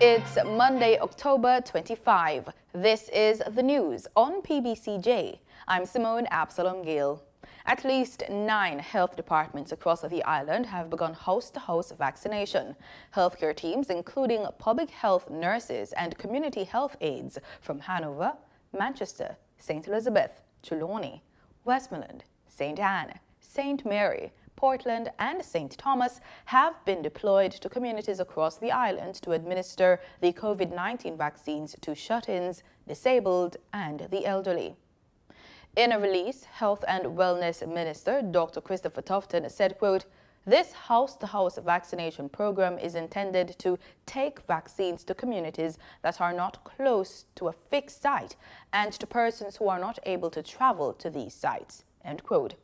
It's Monday, October 25. This is the news on PBCJ. I'm Simone Absalom Gill. At least 9 health departments across the island have begun house-to-house vaccination. Healthcare teams, including public health nurses and community health aides from Hanover, Manchester, St. Elizabeth, Trelawney, Westmoreland, St. Anne, St. Mary, Portland and St. Thomas have been deployed to communities across the island to administer the COVID-19 vaccines to shut-ins, disabled and the elderly. In a release, Health and Wellness Minister Dr. Christopher Tufton said, quote, "This house-to-house vaccination program is intended to take vaccines to communities that are not close to a fixed site and to persons who are not able to travel to these sites." End quote.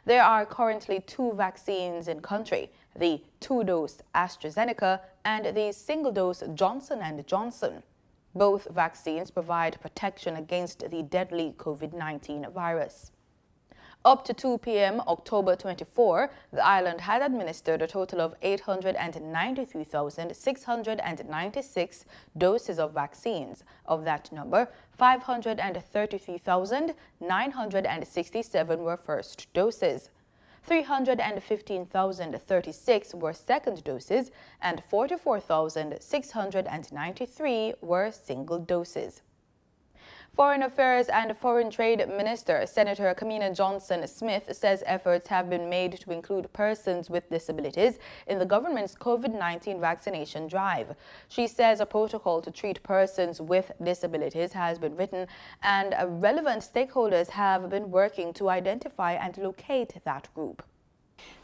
There are currently 2 vaccines in country, the 2-dose AstraZeneca and the single-dose Johnson & Johnson. Both vaccines provide protection against the deadly COVID-19 virus. Up to 2 p.m. October 24, the island had administered a total of 893,696 doses of vaccines. Of that number, 533,967 were first doses. 315,036 were second doses and 44,693 were single doses. Foreign Affairs and Foreign Trade Minister Senator Kamina Johnson-Smith says efforts have been made to include persons with disabilities in the government's COVID-19 vaccination drive. She says a protocol to treat persons with disabilities has been written and relevant stakeholders have been working to identify and locate that group.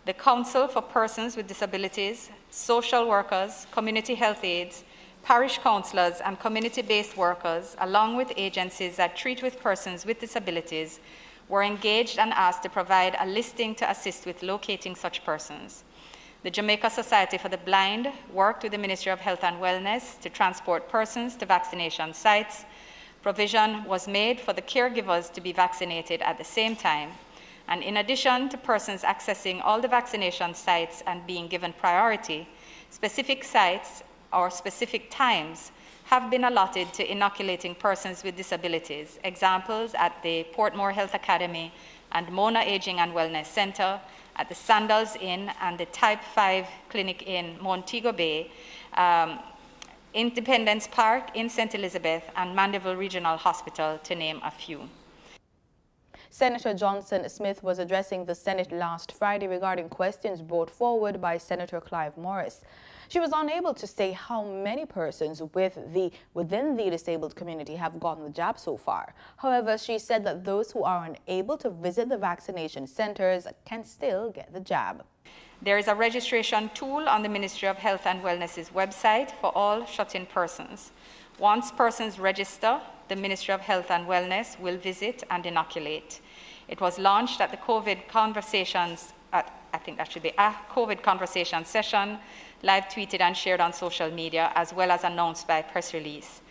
The Council for Persons with Disabilities, social workers, community health aides, parish councillors and community-based workers, along with agencies that treat with persons with disabilities, were engaged and asked to provide a listing to assist with locating such persons. The Jamaica Society for the Blind worked with the Ministry of Health and Wellness to transport persons to vaccination sites. Provision was made for the caregivers to be vaccinated at the same time. And in addition to persons accessing all the vaccination sites and being given priority, specific sites or specific times have been allotted to inoculating persons with disabilities. Examples at the Portmore Health Academy and Mona Aging and Wellness Center, at the Sandals Inn and the Type 5 Clinic in Montego Bay, Independence Park in St. Elizabeth, and Mandeville Regional Hospital, to name a few. Senator Johnson-Smith was addressing the Senate last Friday regarding questions brought forward by Senator Clive Morris. She was unable to say how many persons within the disabled community have gotten the jab so far. However, she said that those who are unable to visit the vaccination centers can still get the jab. There is a registration tool on the Ministry of Health and Wellness's website for all shut-in persons. Once persons register, the Ministry of Health and Wellness will visit and inoculate. It was launched at the COVID Conversations, I think that should be a COVID Conversation session, live tweeted and shared on social media, as well as announced by press release.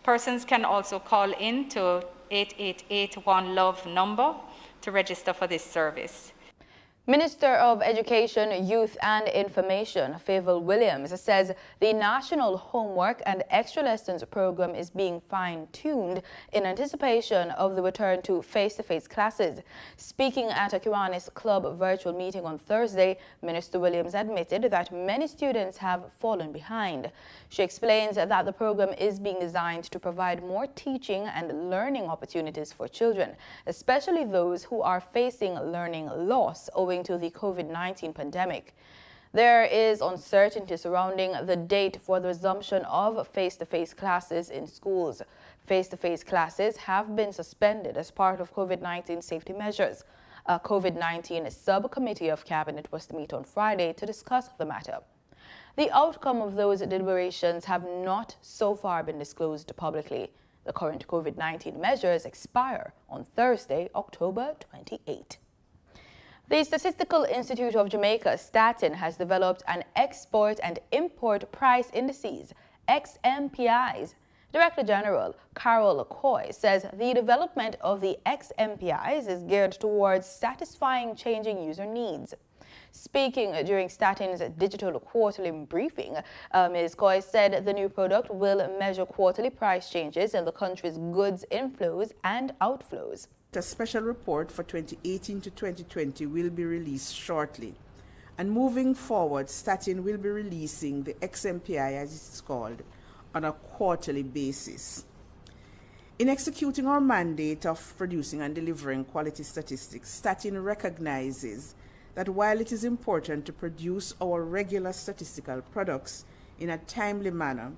Persons can also call in to 8881-LOVE number to register for this service. Minister of Education, Youth and Information, Favour Williams, says the National Homework and Extra Lessons program is being fine-tuned in anticipation of the return to face-to-face classes. Speaking at a Kiwanis Club virtual meeting on Thursday, Minister Williams admitted that many students have fallen behind. She explains that the program is being designed to provide more teaching and learning opportunities for children, especially those who are facing learning loss owing to the COVID-19 pandemic. There is uncertainty surrounding the date for the resumption of face-to-face classes in schools. Face-to-face classes have been suspended as part of COVID-19 safety measures. A COVID-19 subcommittee of Cabinet was to meet on Friday to discuss the matter. The outcome of those deliberations have not so far been disclosed publicly. The current COVID-19 measures expire on Thursday, October 28. The Statistical Institute of Jamaica, Statin, has developed an Export and Import Price Indices, XMPIs. Director General Carol Coy says the development of the XMPIs is geared towards satisfying changing user needs. Speaking during Statin's digital quarterly briefing, Ms. Coy said the new product will measure quarterly price changes in the country's goods inflows and outflows. A special report for 2018 to 2020 will be released shortly. And moving forward, Statin will be releasing the XMPI, as it's called, on a quarterly basis. In executing our mandate of producing and delivering quality statistics, Statin recognizes that while it is important to produce our regular statistical products in a timely manner,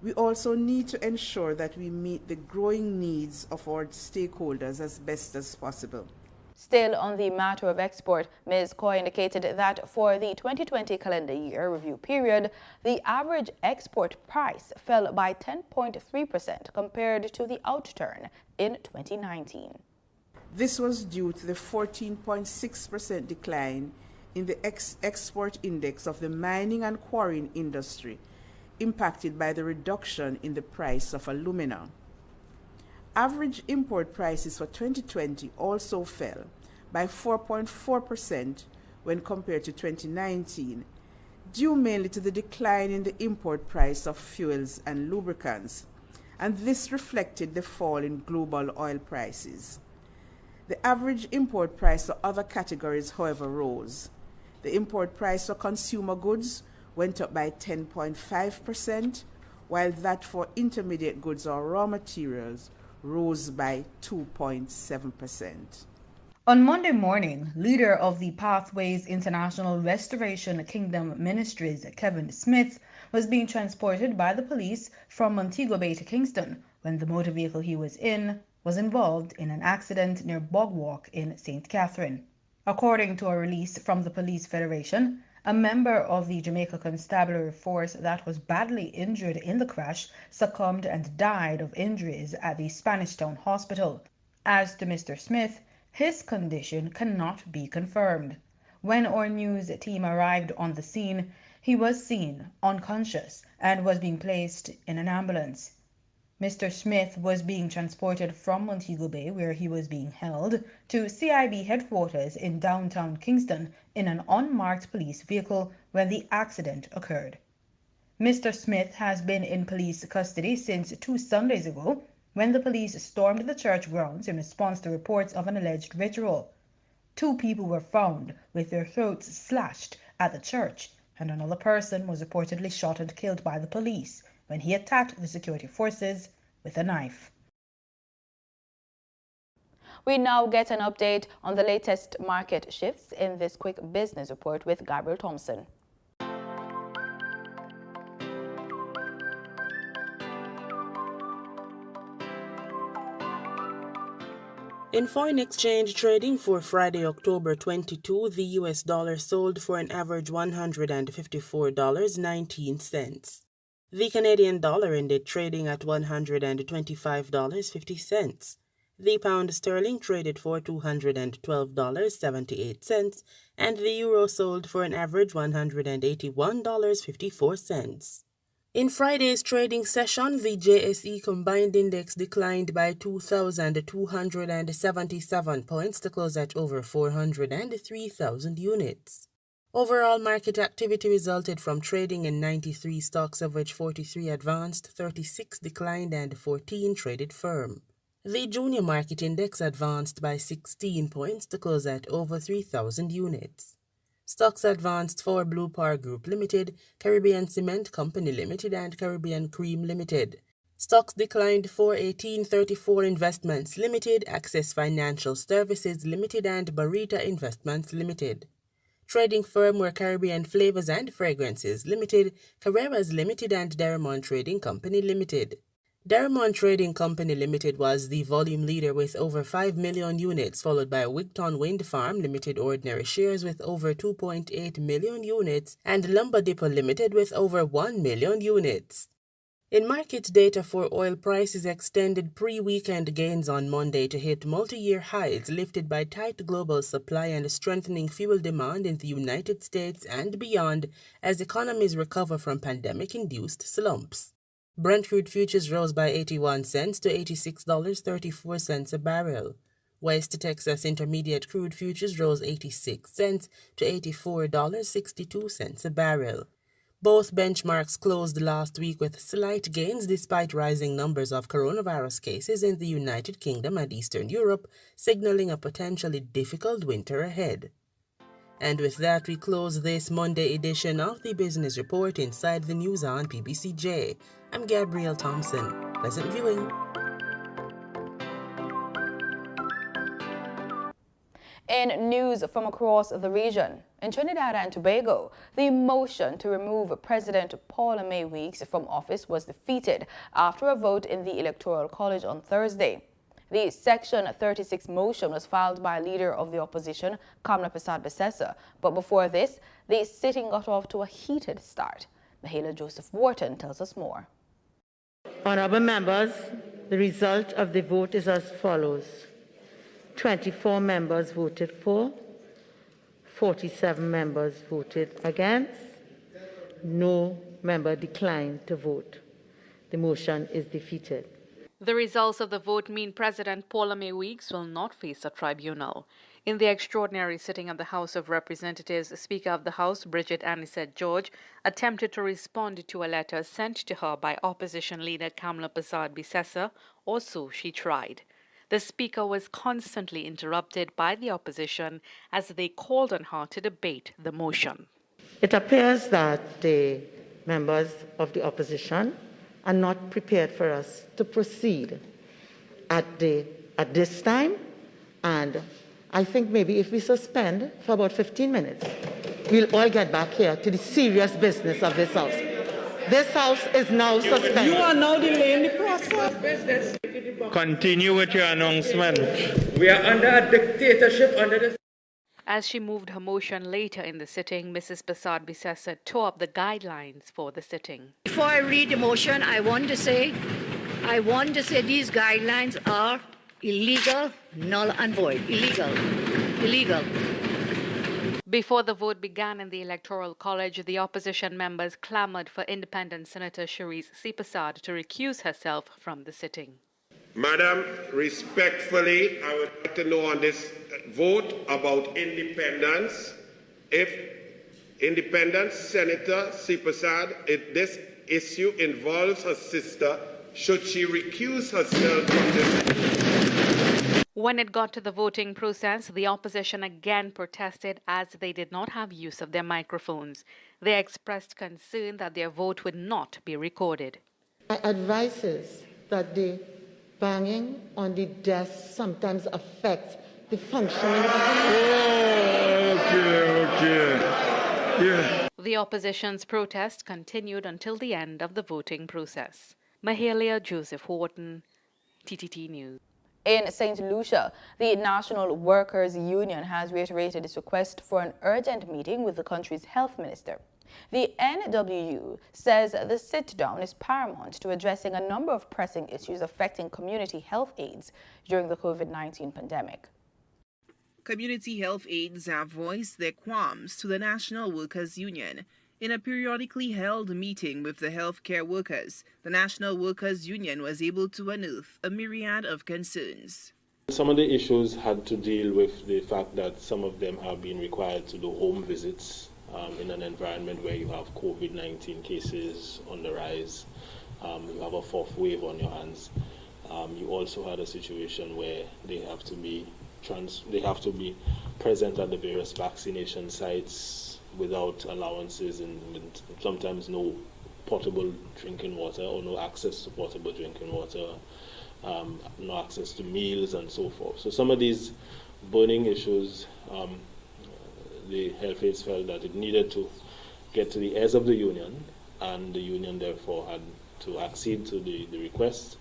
we also need to ensure that we meet the growing needs of our stakeholders as best as possible. Still on the matter of export, Ms. Coy indicated that for the 2020 calendar year review period, the average export price fell by 10.3% compared to the outturn in 2019. This was due to the 14.6% decline in the export index of the mining and quarrying industry, impacted by the reduction in the price of alumina. Average import prices for 2020 also fell by 4.4% when compared to 2019, due mainly to the decline in the import price of fuels and lubricants, and this reflected the fall in global oil prices. The average import price for other categories, however, rose. The import price for consumer goods went up by 10.5%, while that for intermediate goods or raw materials rose by 2.7%. On Monday morning, leader of the Pathways International Restoration Kingdom Ministries, Kevin Smith, was being transported by the police from Montego Bay to Kingston when the motor vehicle he was in was involved in an accident near Bogwalk in St. Catherine. According to a release from the Police Federation, a member of the Jamaica Constabulary Force that was badly injured in the crash succumbed and died of injuries at the Spanish Town Hospital. As to Mr. Smith, his condition cannot be confirmed. When our news team arrived on the scene, he was seen unconscious and was being placed in an ambulance. Mr. Smith was being transported from Montego Bay, where he was being held, to CIB headquarters in downtown Kingston in an unmarked police vehicle when the accident occurred. Mr. Smith has been in police custody since 2 Sundays ago, when the police stormed the church grounds in response to reports of an alleged ritual. 2 people were found with their throats slashed at the church, and another person was reportedly shot and killed by the police when he attacked the security forces with a knife. We now get an update on the latest market shifts in this quick business report with Gabriel Thompson. In foreign exchange trading for Friday, October 22, the US dollar sold for an average $154.19. The Canadian dollar ended trading at $125.50. The pound sterling traded for $212.78, and the euro sold for an average $181.54. In Friday's trading session, the JSE Combined Index declined by 2,277 points to close at over 403,000 units. Overall market activity resulted from trading in 93 stocks, of which 43 advanced, 36 declined, and 14 traded firm. The Junior Market Index advanced by 16 points to close at over 3,000 units. Stocks advanced for Blue Power Group Limited, Caribbean Cement Company Limited, and Caribbean Cream Limited. Stocks declined for 1834 Investments Limited, Access Financial Services Limited, and Barita Investments Limited. Trading firm were Caribbean Flavors and Fragrances Limited, Carreras Limited, and Deramon Trading Company Limited. Deramon Trading Company Limited was the volume leader with over 5 million units, followed by Wigton Wind Farm Limited ordinary shares with over 2.8 million units, and Lumber Depot Limited with over 1 million units. In market data for oil prices, extended pre-weekend gains on Monday to hit multi-year highs lifted by tight global supply and strengthening fuel demand in the United States and beyond as economies recover from pandemic-induced slumps. Brent crude futures rose by 81 cents to $86.34 a barrel. West Texas Intermediate crude futures rose 86 cents to $84.62 a barrel. Both benchmarks closed last week with slight gains despite rising numbers of coronavirus cases in the United Kingdom and Eastern Europe, signaling a potentially difficult winter ahead. And with that, we close this Monday edition of the Business Report inside the news on PBCJ. I'm Gabrielle Thompson. Pleasant viewing. In news from across the region, in Trinidad and Tobago, the motion to remove President Paula May Weeks from office was defeated after a vote in the Electoral College on Thursday. The Section 36 motion was filed by leader of the opposition, Kamla Persad-Bissessar, but before this, the sitting got off to a heated start. Mahala Joseph Wharton tells us more. Honourable members, the result of the vote is as follows. 24 members voted for, 47 members voted against, no member declined to vote. The motion is defeated. The results of the vote mean President Paula May Weeks will not face a tribunal. In the extraordinary sitting of the House of Representatives, Speaker of the House, Bridget Anisette George, attempted to respond to a letter sent to her by opposition leader Kamla Persad-Bissessar, or so she tried. The Speaker was constantly interrupted by the opposition as they called on her to debate the motion. It appears that the members of the opposition are not prepared for us to proceed at this time, and I think maybe if we suspend for about 15 minutes, we'll all get back here to the serious business of this House. This House is now suspended. You are now delaying the process. Continue with your announcement. We are under a dictatorship under this. As she moved her motion later in the sitting, Mrs. Persad-Bissessar tore up the guidelines for the sitting. Before I read the motion, I want to say these guidelines are illegal, null and void. Illegal. Before the vote began in the Electoral College, the opposition members clamored for independent Senator Cherise C. Persad to recuse herself from the sitting. Madam, respectfully, I would like to know on this vote about independence. If independent Senator C. Persad, if this issue involves her sister, should she recuse herself from this? When it got to the voting process, the opposition again protested as they did not have use of their microphones. They expressed concern that their vote would not be recorded. My advice is that the banging on the desk sometimes affects the functioning. Yeah. The opposition's protest continued until the end of the voting process. Mahalia Joseph Wharton, TTT News. In St. Lucia, the National Workers' Union has reiterated its request for an urgent meeting with the country's health minister. The NWU says the sit-down is paramount to addressing a number of pressing issues affecting community health aides during the COVID-19 pandemic. Community health aides have voiced their qualms to the National Workers' Union. In a periodically held meeting with the healthcare workers, the National Workers' Union was able to unearth a myriad of concerns. Some of the issues had to deal with the fact that some of them have been required to do home visits in an environment where you have COVID-19 cases on the rise. You have a fourth wave on your hands. You also had a situation where they have to be present at the various vaccination sites without allowances and sometimes no potable drinking water or no access to potable drinking water, no access to meals and so forth. So some of these burning issues, the health aides felt that it needed to get to the ears of the union, and the union therefore had to accede to the request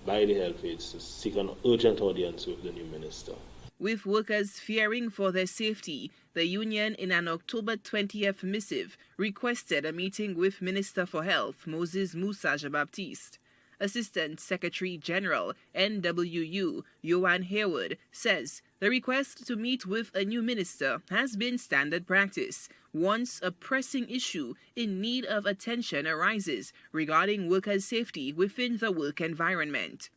by the health aides to seek an urgent audience with the new minister. With workers fearing for their safety, the union in an October 20th missive requested a meeting with Minister for Health Moses Musa Baptiste. Assistant Secretary General, NWU, Johan Harewood, says the request to meet with a new minister has been standard practice once a pressing issue in need of attention arises regarding workers' safety within the work environment.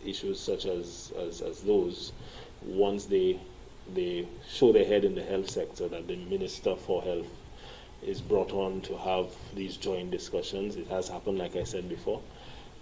Issues such as those once they show their head in the health sector, that the Minister for Health is brought on to have these joint discussions. It has happened, like I said before,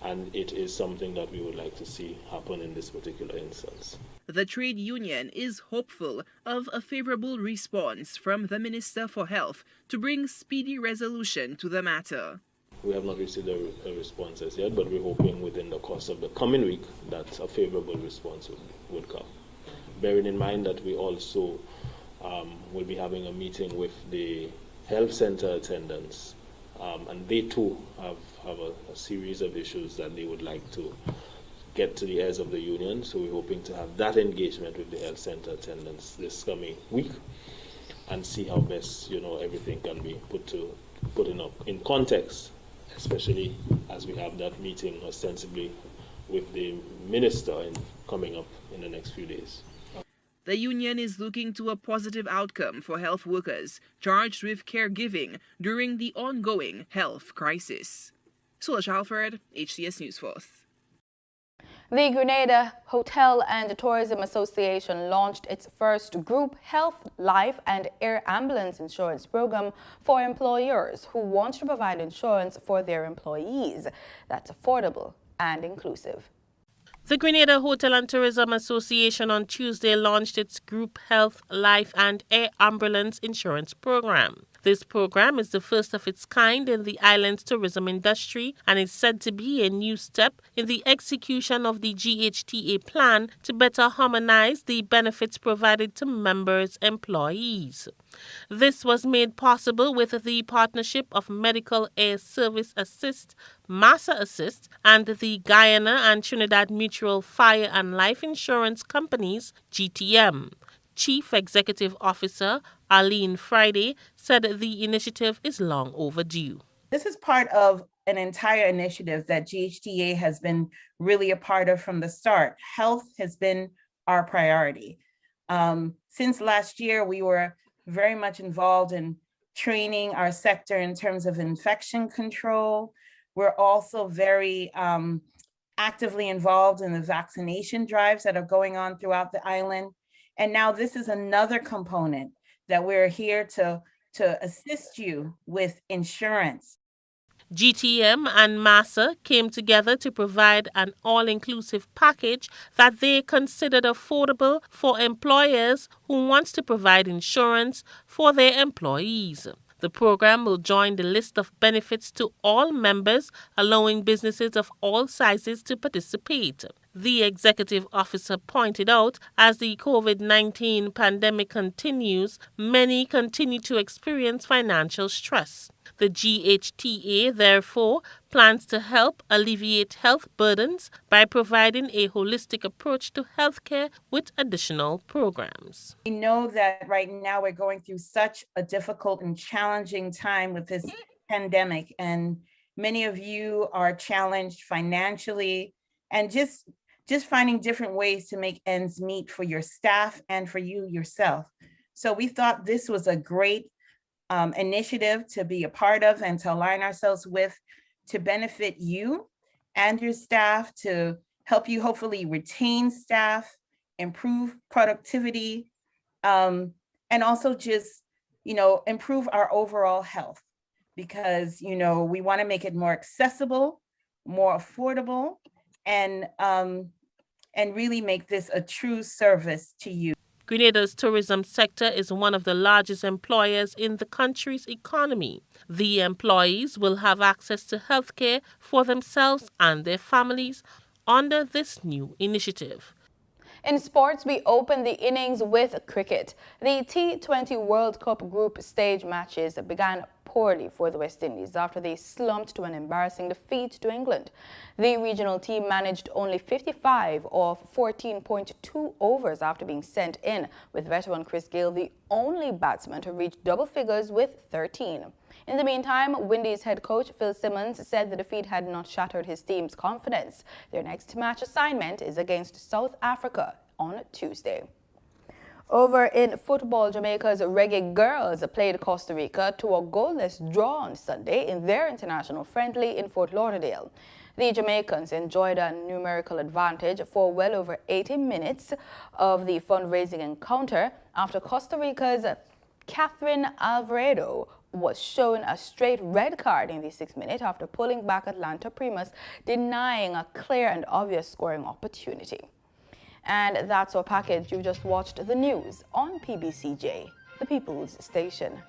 and it is something that we would like to see happen in this particular instance. The trade union is hopeful of a favorable response from the Minister for Health to bring speedy resolution to the matter. We have not received a response as yet, but we're hoping within the course of the coming week that a favorable response would come. Bearing in mind that we also will be having a meeting with the health center attendants, and they too have a series of issues that they would like to get to the ears of the union. So we're hoping to have that engagement with the health center attendants this coming week and see how best everything can be put in context, especially as we have that meeting ostensibly with the minister coming up in the next few days. The union is looking to a positive outcome for health workers charged with caregiving during the ongoing health crisis. Sola Alfred, HCS News Force. The Grenada Hotel and Tourism Association launched its first group health, life and air ambulance insurance program for employers who want to provide insurance for their employees that's affordable and inclusive. The Grenada Hotel and Tourism Association on Tuesday launched its Group Health, Life and Air Ambulance Insurance Program. This program is the first of its kind in the island's tourism industry and is said to be a new step in the execution of the GHTA plan to better harmonize the benefits provided to members' employees. This was made possible with the partnership of Medical Air Service Assist, Massa Assist, and the Guyana and Trinidad Mutual Fire and Life Insurance Companies, GTM. Chief Executive Officer Arlene Friday said the initiative is long overdue. This is part of an entire initiative that GHTA has been really a part of from the start. Health has been our priority. Since last year, we were very much involved in training our sector in terms of infection control. We're also very actively involved in the vaccination drives that are going on throughout the island. And now this is another component that we're here to assist you with insurance. GTM and Massa came together to provide an all-inclusive package that they considered affordable for employers who want to provide insurance for their employees. The program will join the list of benefits to all members, allowing businesses of all sizes to participate. The executive officer pointed out, as the COVID-19 pandemic continues, many continue to experience financial stress. The GHTA, therefore, plans to help alleviate health burdens by providing a holistic approach to healthcare with additional programs. We know that right now we're going through such a difficult and challenging time with this pandemic, and many of you are challenged financially and just finding different ways to make ends meet for your staff and for you yourself. So we thought this was a great initiative to be a part of and to align ourselves with, to benefit you and your staff, to help you hopefully retain staff, improve productivity, and also just, improve our overall health, because, we want to make it more accessible, more affordable, and really make this a true service to you. Grenada's tourism sector is one of the largest employers in the country's economy. The employees will have access to health care for themselves and their families under this new initiative. In sports, we open the innings with cricket. The T20 World Cup group stage matches began poorly for the West Indies after they slumped to an embarrassing defeat to England. The regional team managed only 55 of 14.2 overs after being sent in, with veteran Chris Gayle the only batsman to reach double figures with 13. In the meantime, Windies head coach Phil Simmons said the defeat had not shattered his team's confidence. Their next match assignment is against South Africa on Tuesday. Over in football, Jamaica's Reggae Girls played Costa Rica to a goalless draw on Sunday in their international friendly in Fort Lauderdale. The Jamaicans enjoyed a numerical advantage for well over 80 minutes of the fundraising encounter after Costa Rica's Catherine Alvarado was shown a straight red card in the 6th minute after pulling back Atlanta Primus, denying a clear and obvious scoring opportunity. And that's our package. You just watched the news on PBCJ, the People's Station.